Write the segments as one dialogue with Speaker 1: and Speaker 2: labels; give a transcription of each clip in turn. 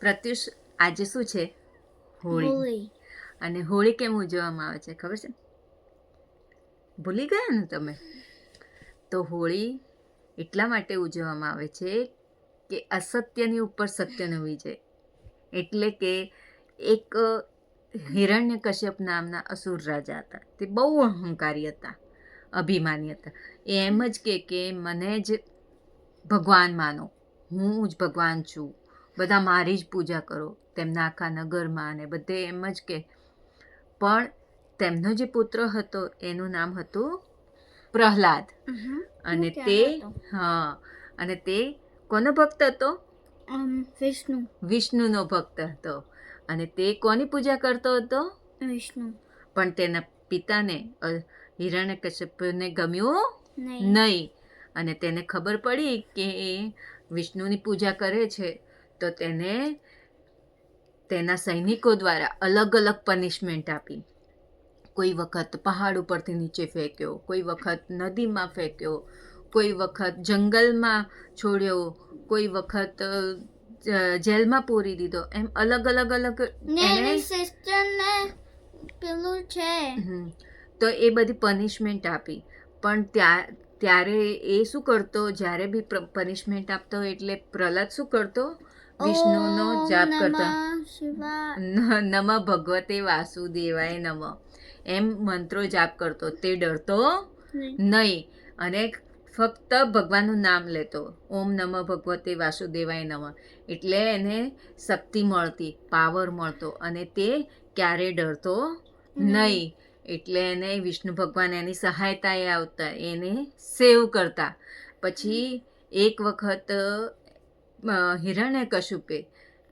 Speaker 1: પ્રત્યુષ, આજે શું છે? હોળી. અને હોળી કેમ ઉજવવામાં આવે છે ખબર છે? ભૂલી ગયા ને તમે? તો હોળી એટલા માટે ઉજવવામાં આવે છે કે અસત્યની ઉપર સત્યનો વિજય. એટલે કે એક હિરણ્યકશ્યપ નામના અસુર રાજા હતા. તે બહુ અહંકારી હતા, અભિમાની હતા. એ એમ જ કે મને જ ભગવાન માનો, હું જ ભગવાન છું, બધા મારી જ પૂજા કરો. તેમના આખા નગરમાં અને બધે એમ જ કે. પણ તેમનો જે પુત્ર હતો એનું નામ હતું પ્રહલાદ. અને તે અને તે કોનો ભક્ત હતો? વિષ્ણુનો ભક્ત હતો. અને તે કોની પૂજા કરતો હતો? વિષ્ણુ. પણ તેના પિતાને હિરણ્યકશ્યપને ગમ્યું નહીં. અને તેને ખબર પડી કે એ વિષ્ણુની પૂજા કરે છે, તો તેને તેના સૈનિકો દ્વારા અલગ અલગ પનિશમેન્ટ આપી. કોઈ વખત પહાડ ઉપરથી નીચે ફેંક્યો, કોઈ વખત નદીમાં ફેંક્યો, કોઈ વખત જંગલમાં છોડ્યો, કોઈ વખત જેલમાં પૂરી દીધો. એમ અલગ અલગ અલગ પેલું છે. તો એ બધી પનિશમેન્ટ આપી. પણ ત્યારે એ શું કરતો? જ્યારે બી પનિશમેન્ટ આપતો એટલે પ્રહલાદ શું કરતો? વિષ્ણુનો જાપ કરતો. નમઃ ભગવતે વાસુદેવાય નમઃ એમ મંત્રો જાપ કરતો. તે ડરતો નહીં અને ફક્ત ભગવાનનું નામ લેતો. ઓમ નમઃ ભગવતે વાસુદેવાય નમઃ. એટલે એને શક્તિ મળતી, પાવર મળતો અને તે ક્યારેય ડરતો નહીં. એટલે એને વિષ્ણુ ભગવાન એની સહાયતાએ આવતા, એને સેવ કરતા. પછી એક વખત હિરણ્યકશ્યપે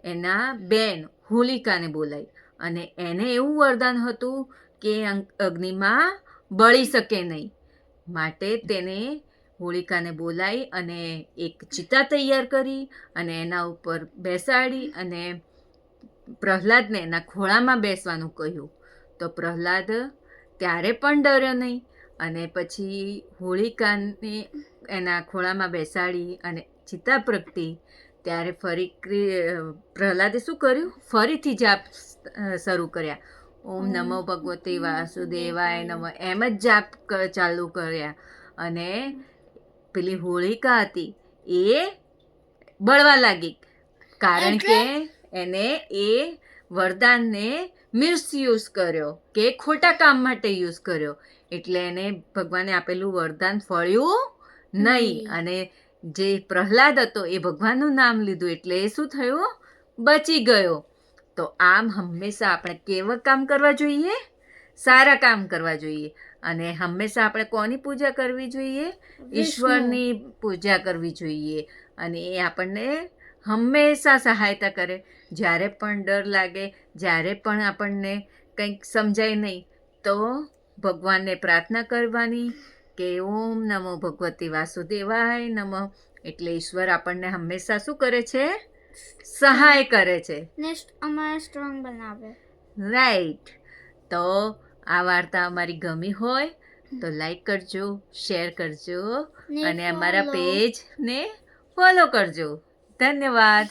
Speaker 1: એના બેન હોલિકાને બોલાવી અને એને એવું વરદાન હતું કે અગ્નિમાં બળી શકે નહીં. માટે તેને હોલિકાને બોલાવી અને એક ચિતા તૈયાર કરી અને એના ઉપર બેસાડી અને પ્રહલાદને એના ખોળામાં બેસવાનું કહ્યું. તો પ્રહલાદ ત્યારે પણ ડર્યો નહીં. અને પછી હોલિકાને એના ખોળામાં બેસાડી અને ચિતા પ્રગટી. ત્યારે ફરી પ્રહલાદે શું કર્યું? ફરીથી જાપ શરૂ કર્યા. ઓમ નમો ભગવતે વાસુદેવાય નમઃ એમ જ જાપ ચાલુ કર્યા. અને પેલી હોલિકા હતી એ બળવા લાગી, કારણ કે એને એ વરદાનને મિસયુઝ કર્યો, કે ખોટા કામ માટે યુઝ કર્યો. એટલે એને ભગવાને આપેલું વરદાન ફળ્યું નહીં. અને જે પ્રહલાદ હતો એ ભગવાનનું નામ લીધું એટલે એ શું થયું? બચી ગયો. તો આમ હંમેશા આપણે કેવા કામ કરવા જોઈએ? સારા કામ કરવા જોઈએ. અને હંમેશા આપણે કોની પૂજા કરવી જોઈએ? ઈશ્વરની પૂજા કરવી જોઈએ. અને એ આપણને હંમેશા સહાયતા કરે. જ્યારે પણ ડર લાગે, જ્યારે પણ આપણને કંઈક સમજાય નહીં, તો ભગવાનને પ્રાર્થના કરવાની કે ઓમ નમો ભગવતે વાસુદેવાય નમઃ. એટલે ઈશ્વર આપણને હંમેશા શું કરે છે? સહાય કરે છે.
Speaker 2: અમારા સ્ટ્રોંગ બનાવે.
Speaker 1: રાઈટ. તો આ વાર્તા અમારી ગમી હોય તો લાઈક કરજો, શેર કરજો અને અમારા પેજને ફોલો કરજો. ધન્યવાદ.